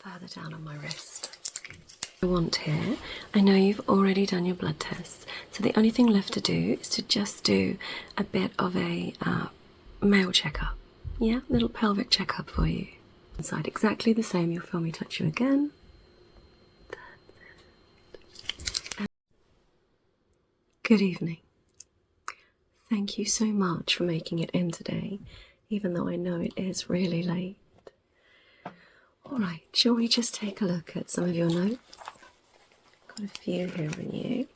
further down on my wrist. I want here, I know you've already done your blood tests, so the only thing left to do is to just do a bit of a male checkup. Yeah, little pelvic checkup for you. Inside exactly the same, you'll feel me touch you again. Good evening. Thank you so much for making it in today, even though I know it is really late. Alright, shall we just take a look at some of your notes? Got a few here on you.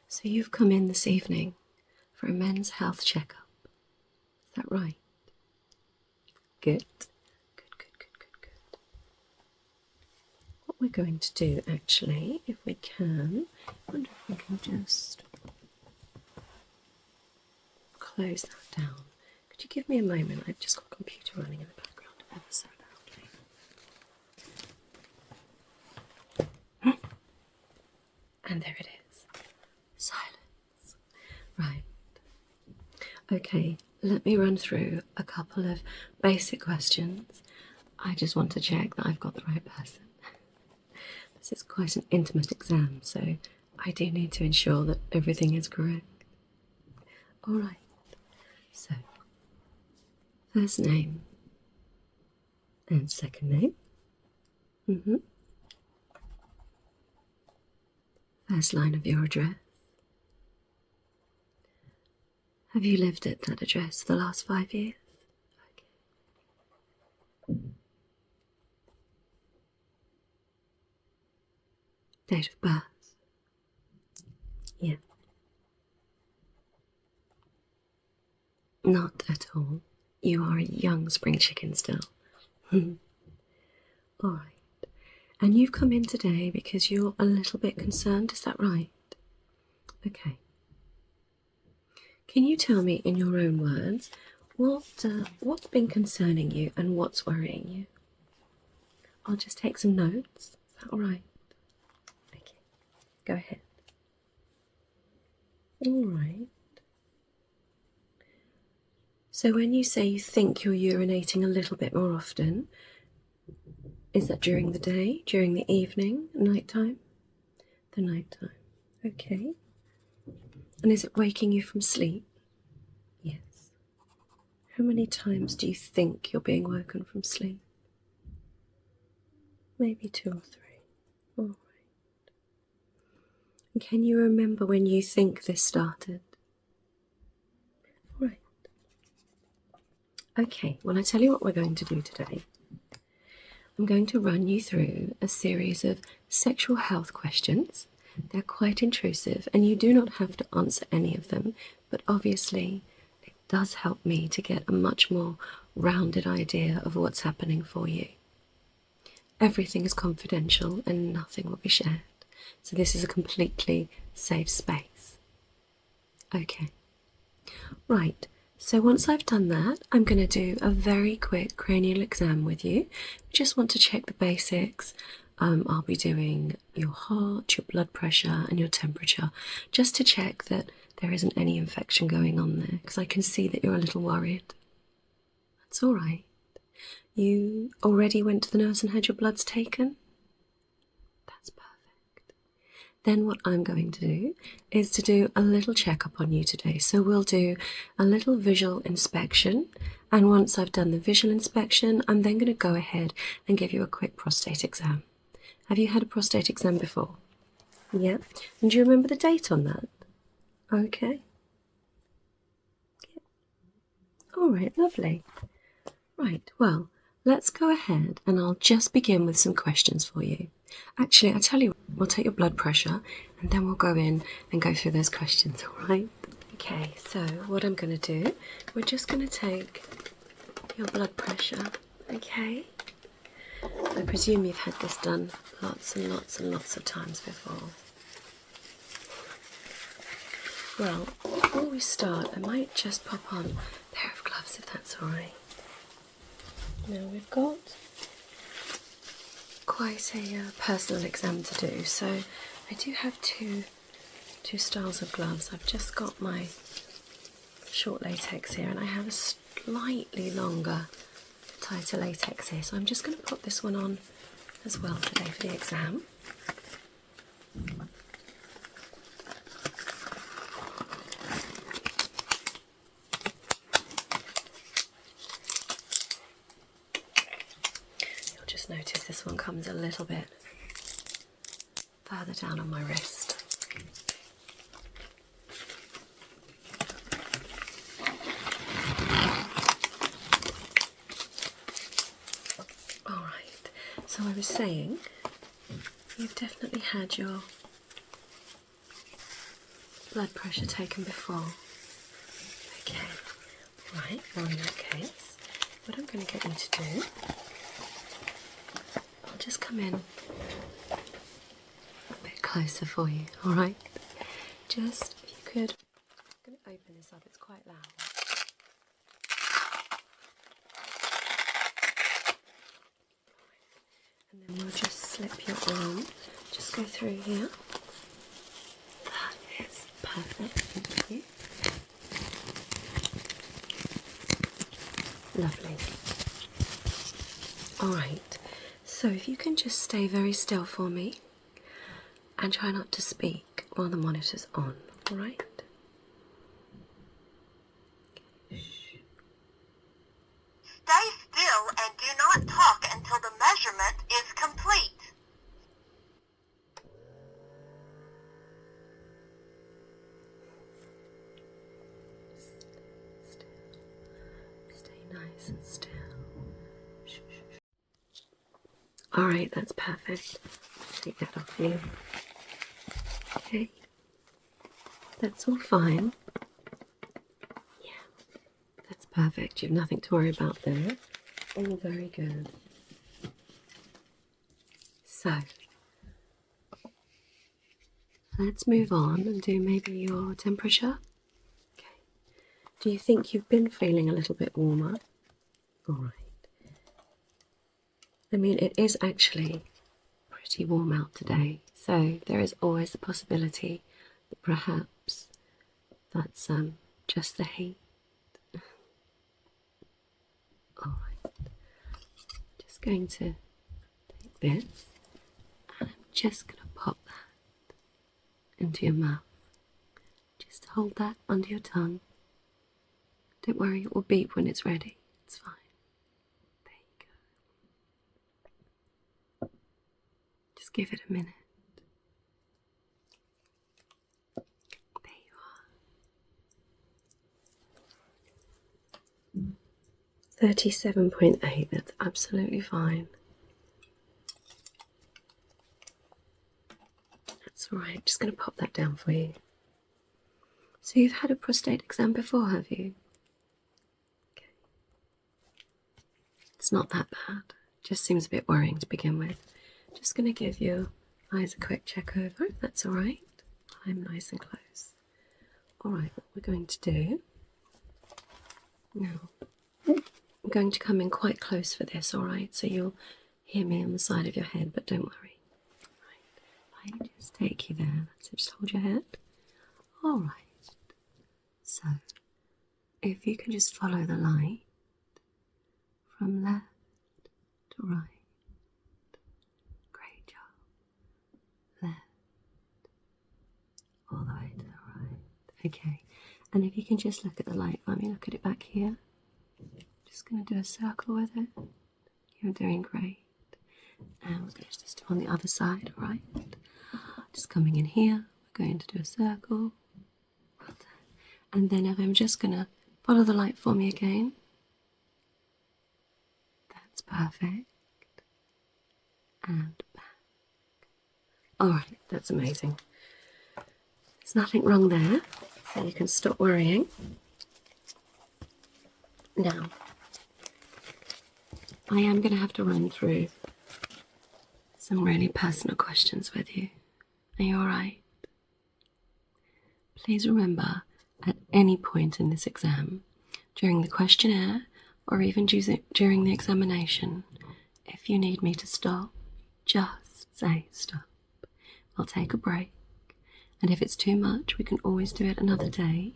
So you've come in this evening for a men's health checkup. Is that right? Good. Good. What we're going to do actually, if we can, I wonder if we can just close that down. Could you give me a moment? I've just got a computer running in the background ever so loudly. And there it is. Silence. Right. Okay, let me run through a couple of basic questions. I just want to check that I've got the right person. This is quite an intimate exam, so I do need to ensure that everything is correct. Alright, so first name and second name. First line of your address. Have you lived at that address for the last 5 years? Okay. Date of birth? Yeah. Not at all. You are a young spring chicken still. Alright. And you've come in today because you're a little bit concerned, is that right? Okay. Can you tell me in your own words what's been concerning you and what's worrying you? I'll just take some notes. Is that alright? Okay. Go ahead. Alright. So when you say you think you're urinating a little bit more often, is that during the day, during the evening, nighttime? The nighttime. Okay. And is it waking you from sleep? Yes. How many times do you think you're being woken from sleep? Maybe 2 or 3. All right. And can you remember when you think this started? All right. Okay, well, I tell you what we're going to do today. I'm going to run you through a series of sexual health questions. They're quite intrusive and you do not have to answer any of them, but obviously it does help me to get a much more rounded idea of what's happening for you. Everything is confidential and nothing will be shared, so this is a completely safe space. Okay, right. So once I've done that, I'm going to do a very quick cranial exam with you. Just want to check the basics. I'll be doing your heart, your blood pressure and your temperature, just to check that there isn't any infection going on there, because I can see that you're a little worried. That's all right. You already went to the nurse and had your bloods taken? That's perfect. Then what I'm going to do is to do a little checkup on you today. So we'll do a little visual inspection, and once I've done the visual inspection, I'm then going to go ahead and give you a quick prostate exam. Have you had a prostate exam before? Yeah. And do you remember the date on that? Okay. Yeah. All right, lovely. Right, well, let's go ahead and I'll just begin with some questions for you. Actually, I tell you, we'll take your blood pressure and then we'll go in and go through those questions, all right? Okay, so what I'm going to do, we're just going to take your blood pressure, okay? I presume you've had this done lots and lots and lots of times before. Well, before we start, I might just pop on a pair of gloves if that's all right. Now we've got quite a personal exam to do, so I do have two styles of gloves. I've just got my short latex here, and I have a slightly longer, tighter latex here, so I'm just going to put this one on as well today for the exam. You'll just notice this one comes a little bit further down on my wrist. Alright, so I was saying, you've definitely had your blood pressure taken before. Okay, right, well in that case, what I'm going to get you to do, I'll just come in a bit closer for you, alright? Just, if you could, I'm going to open this up, it's quite loud. And then we'll just slip your arm, just go through here. That is perfect, thank you. Lovely. Alright, so if you can just stay very still for me and try not to speak while the monitor's on, alright? Stay still and do not talk until the measurement is complete. Stay nice and still. Alright, that's perfect. Take that off you. Okay. That's all fine. Yeah, that's perfect. You have nothing to worry about there. All very good. So, let's move on and do maybe your temperature. Okay. Do you think you've been feeling a little bit warmer? Alright. I mean, it is actually pretty warm out today, so there is always the possibility that perhaps that's just the heat. Alright, just going to take this and I'm just going to pop that into your mouth. Just hold that under your tongue. Don't worry, it will beep when it's ready. It's fine. There you go. Just give it a minute. There you are. 37.8, that's absolutely fine. That's alright, just going to pop that down for you. So you've had a prostate exam before, have you? Okay. It's not that bad, just seems a bit worrying to begin with. Just going to give your eyes a quick check over, if that's alright. I'm nice and close. Alright, what we're going to do now, I'm going to come in quite close for this, alright? So you'll hear me on the side of your head, but don't worry. Right, I just take you there, that's it, just hold your head. Alright, so if you can just follow the light from left to right. Great job. Left, all the way to the right. Okay, and if you can just look at the light for me, look at it back here. Just going to do a circle with it. You're doing great. And we're going to just do on the other side, alright? Just coming in here, we're going to do a circle. And then if I'm just going to follow the light for me again. That's perfect. And back. Alright, that's amazing. There's nothing wrong there, so you can stop worrying. Now, I am going to have to run through some really personal questions with you. Are you alright? Please remember, at any point in this exam, during the questionnaire, or even during the examination, if you need me to stop, just say stop. I'll take a break, and if it's too much, we can always do it another day.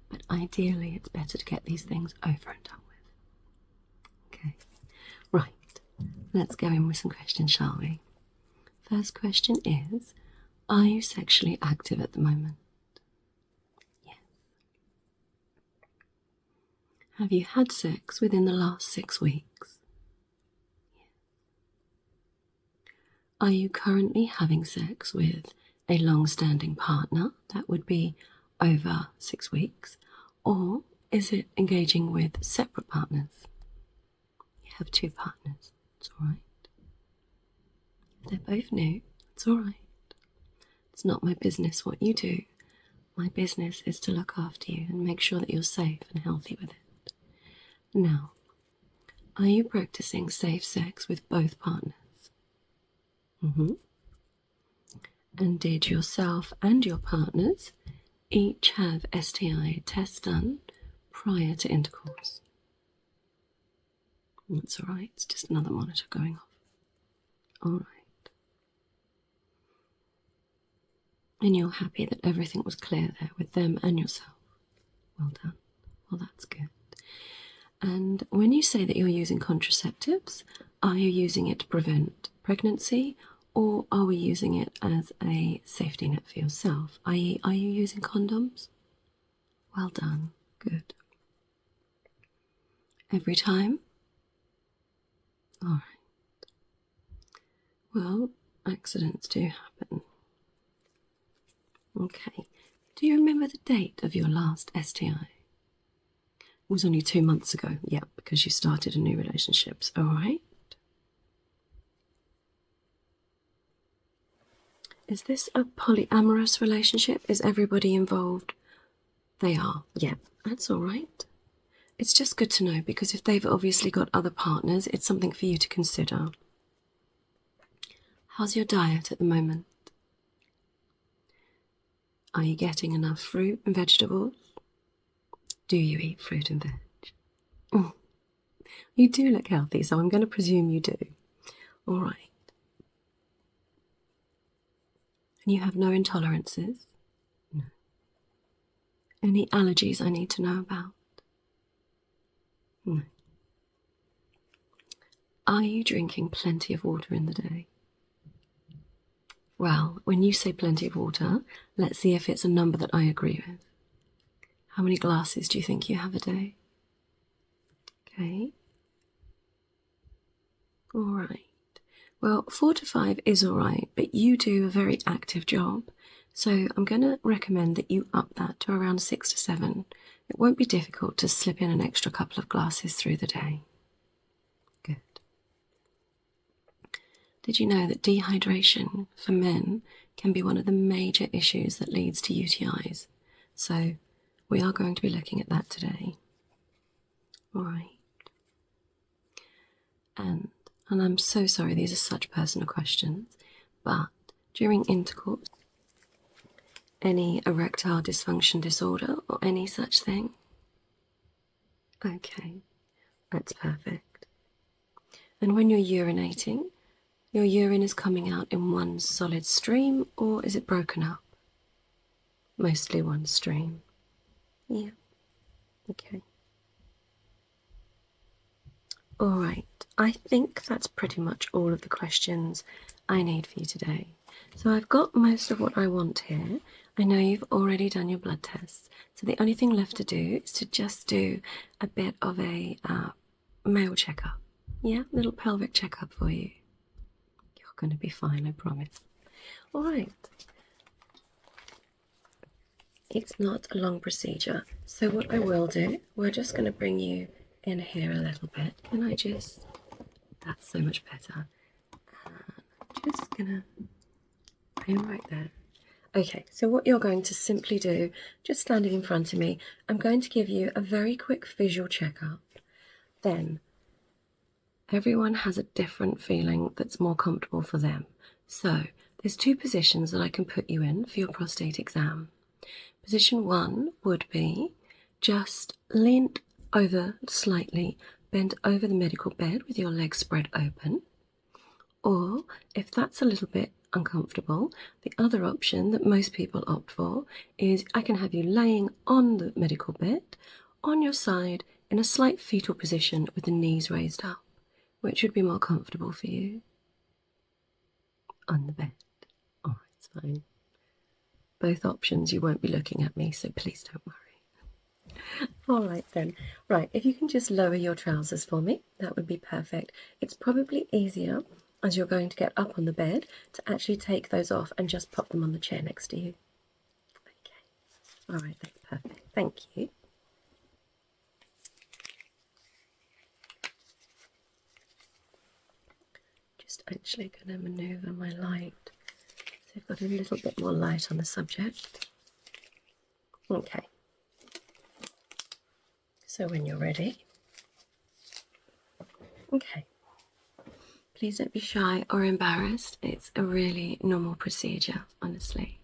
but ideally it's better to get these things over and done with. Okay, right, let's go in with some questions, shall we? First question is, are you sexually active at the moment? Yes. Have you had sex within the last 6 weeks? Yes. Are you currently having sex with a long-standing partner? That would be over 6 weeks. Or is it engaging with separate partners? You have 2 partners. It's all right. If they're both new, it's all right. It's not my business what you do. My business is to look after you and make sure that you're safe and healthy with it. Now, are you practicing safe sex with both partners? And did yourself and your partners each have STI tests done prior to intercourse? That's all right. It's just another monitor going off. All right. And you're happy that everything was clear there with them and yourself? Well done. Well, that's good. And when you say that you're using contraceptives, are you using it to prevent pregnancy, or are we using it as a safety net for yourself? Are you using condoms? Well done. Good. Every time? All right. Well, accidents do happen. Okay. Do you remember the date of your last STI? It was only 2 months ago. Yeah, because you started a new relationship. All right. Is this a polyamorous relationship? Is everybody involved? They are. Yeah, that's all right. It's just good to know, because if they've obviously got other partners, it's something for you to consider. How's your diet at the moment? Are you getting enough fruit and vegetables? Do you eat fruit and veg? You do look healthy, so I'm going to presume you do. All right. And you have no intolerances? No. Any allergies I need to know about? No. Are you drinking plenty of water in the day? Well, when you say plenty of water, let's see if it's a number that I agree with. How many glasses do you think you have a day? Okay. All right. Well, 4 to 5 is all right, but you do a very active job. So I'm going to recommend that you up that to around 6 to 7. It won't be difficult to slip in an extra couple of glasses through the day. Good. Did you know that dehydration for men can be one of the major issues that leads to UTIs? So we are going to be looking at that today. All right. And I'm so sorry, these are such personal questions, but during intercourse, any erectile dysfunction disorder or any such thing? Okay, that's perfect. And when you're urinating, your urine is coming out in one solid stream, or is it broken up? Mostly one stream. Yeah. Okay. All right. I think that's pretty much all of the questions I need for you today. So I've got most of what I want here. I know you've already done your blood tests, so the only thing left to do is to just do a bit of a male checkup. Yeah, little pelvic checkup for you. You're going to be fine, I promise. All right. It's not a long procedure, so what I will do, we're just going to bring you in here a little bit. Can I just... That's so much better. I'm just going to pin right there. Okay, so what you're going to simply do, just standing in front of me, I'm going to give you a very quick visual checkup. Then, everyone has a different feeling that's more comfortable for them. So, there's 2 positions that I can put you in for your prostate exam. Position 1 would be just lean over slightly, bend over the medical bed with your legs spread open. Or, if that's a little bit uncomfortable, the other option that most people opt for is I can have you laying on the medical bed, on your side, in a slight fetal position with the knees raised up. Which would be more comfortable for you? On the bed. Oh, it's fine. Both options, you won't be looking at me, so please don't worry. All right then. Right, if you can just lower your trousers for me, that would be perfect. It's probably easier, as you're going to get up on the bed, to actually take those off and just pop them on the chair next to you. Okay. All right, that's perfect. Thank you. Just actually going to manoeuvre my light so I've got a little bit more light on the subject. Okay. So when you're ready, okay. Please don't be shy or embarrassed. It's a really normal procedure, honestly.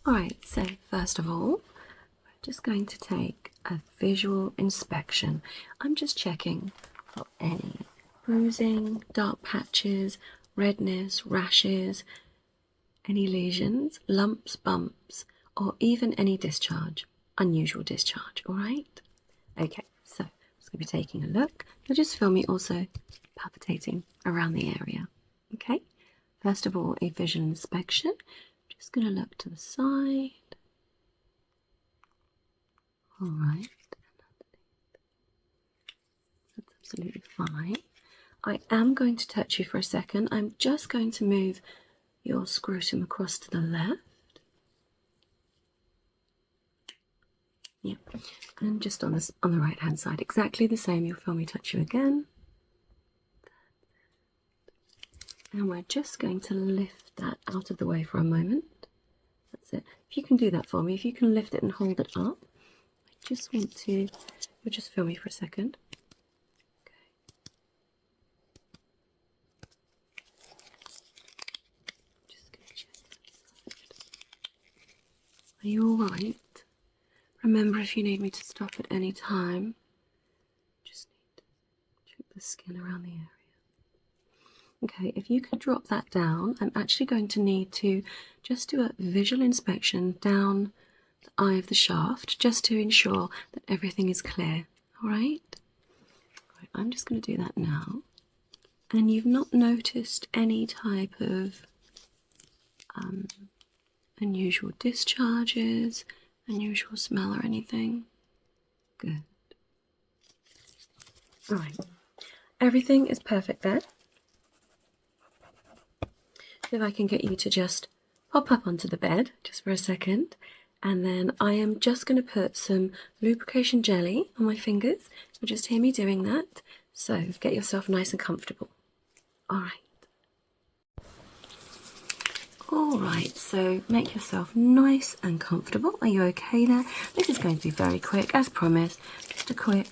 Alright, so first of all, we're just going to take a visual inspection. I'm just checking for any bruising, dark patches, redness, rashes, any lesions, lumps, bumps, or even any discharge, unusual discharge, alright? Okay, so I'm just going to be taking a look. You'll just feel me also palpitating around the area. Okay, first of all, a visual inspection. I'm just going to look to the side. All right, that's absolutely fine. I am going to touch you for a second. I'm just going to move your scrotum across to the left. Yeah, and just on the right hand side, exactly the same. You'll feel me touch you again. And we're just going to lift that out of the way for a moment. That's it. If you can do that for me, if you can lift it and hold it up. I just want to, you'll just feel me for a second. Okay. Just going to check that side. Are you all right? Remember, if you need me to stop at any time, just need to check the skin around the area. Okay, if you can drop that down, I'm actually going to need to just do a visual inspection down the eye of the shaft, just to ensure that everything is clear, all right? I'm just going to do that now. And you've not noticed any type of unusual discharges, unusual smell or anything? Good. All right, everything is perfect there. If I can get you to just pop up onto the bed just for a second, and then I am just going to put some lubrication jelly on my fingers. You'll just hear me doing that. So get yourself nice and comfortable. All right. All right, so make yourself nice and comfortable. Are you okay there? This is going to be very quick, as promised. Just a quick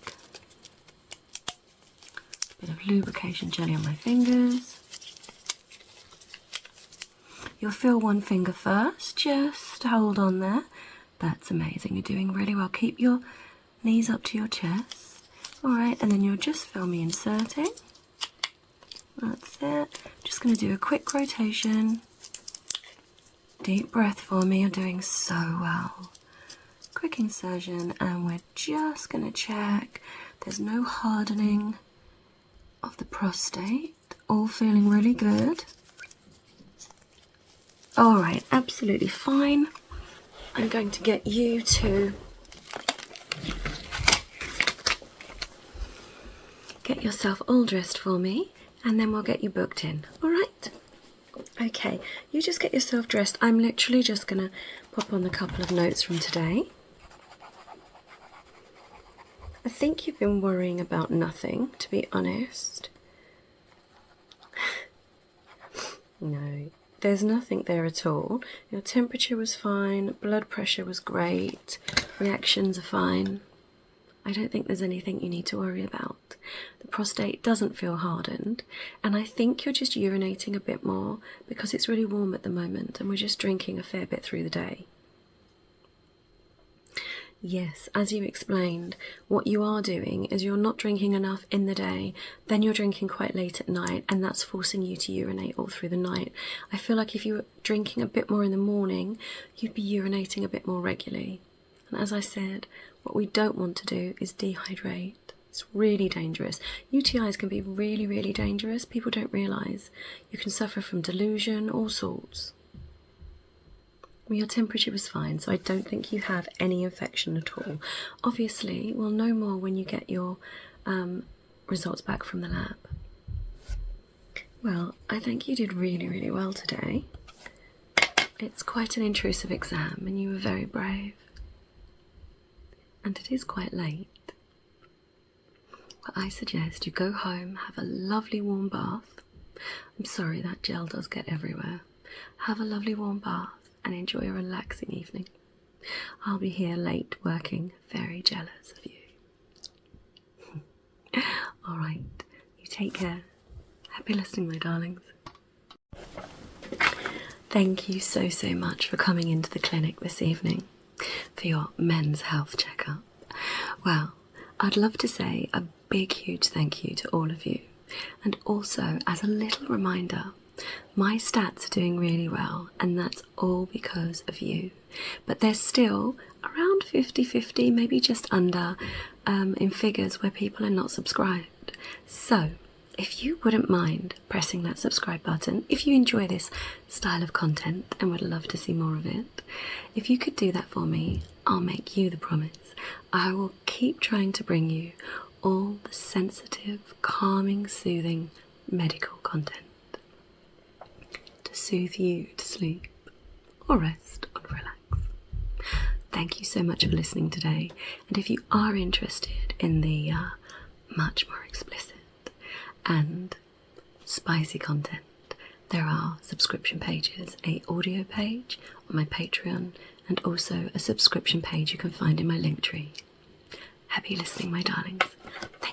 bit of lubrication jelly on my fingers. You'll feel one finger first, just hold on there. That's amazing, you're doing really well. Keep your knees up to your chest. All right, and then you'll just feel me inserting. That's it. Just going to do a quick rotation. Deep breath for me, you're doing so well. Quick insertion, and we're just going to check there's no hardening of the prostate. All feeling really good. All right, absolutely fine. I'm going to get you to get yourself all dressed for me, and then we'll get you booked in. All right? Okay, you just get yourself dressed. I'm literally just going to pop on a couple of notes from today. I think you've been worrying about nothing, to be honest. No. There's nothing there at all. Your temperature was fine, blood pressure was great, reactions are fine. I don't think there's anything you need to worry about. The prostate doesn't feel hardened, and I think you're just urinating a bit more because it's really warm at the moment and we're just drinking a fair bit through the day. Yes, as you explained, what you are doing is you're not drinking enough in the day, then you're drinking quite late at night, and that's forcing you to urinate all through the night. I feel like if you were drinking a bit more in the morning, you'd be urinating a bit more regularly. And as I said, what we don't want to do is dehydrate. It's really dangerous. UTIs can be really, really dangerous. People don't realise. You can suffer from delusion, all sorts. Well, your temperature was fine, so I don't think you have any infection at all. Obviously, we'll know more when you get your results back from the lab. Well, I think you did really, really well today. It's quite an intrusive exam, and you were very brave. And it is quite late. Well, I suggest you go home, have a lovely warm bath. I'm sorry, that gel does get everywhere. Have a lovely warm bath and enjoy a relaxing evening. I'll be here late working, very jealous of you. Alright, you take care. Happy listening, my darlings. Thank you so much for coming into the clinic this evening for your men's health checkup. Well, I'd love to say a big, huge thank you to all of you. And also, as a little reminder, my stats are doing really well, and that's all because of you. But they're still around 50-50, maybe just under, in figures where people are not subscribed. So, if you wouldn't mind pressing that subscribe button, if you enjoy this style of content and would love to see more of it, if you could do that for me, I'll make you the promise. I will keep trying to bring you all the sensitive, calming, soothing medical content to soothe you to sleep or rest or relax. Thank you so much for listening today, and if you are interested in the much more explicit and spicy content, there are subscription pages, an audio page on my Patreon, and also a subscription page you can find in my link tree. Happy listening, my darlings. Thank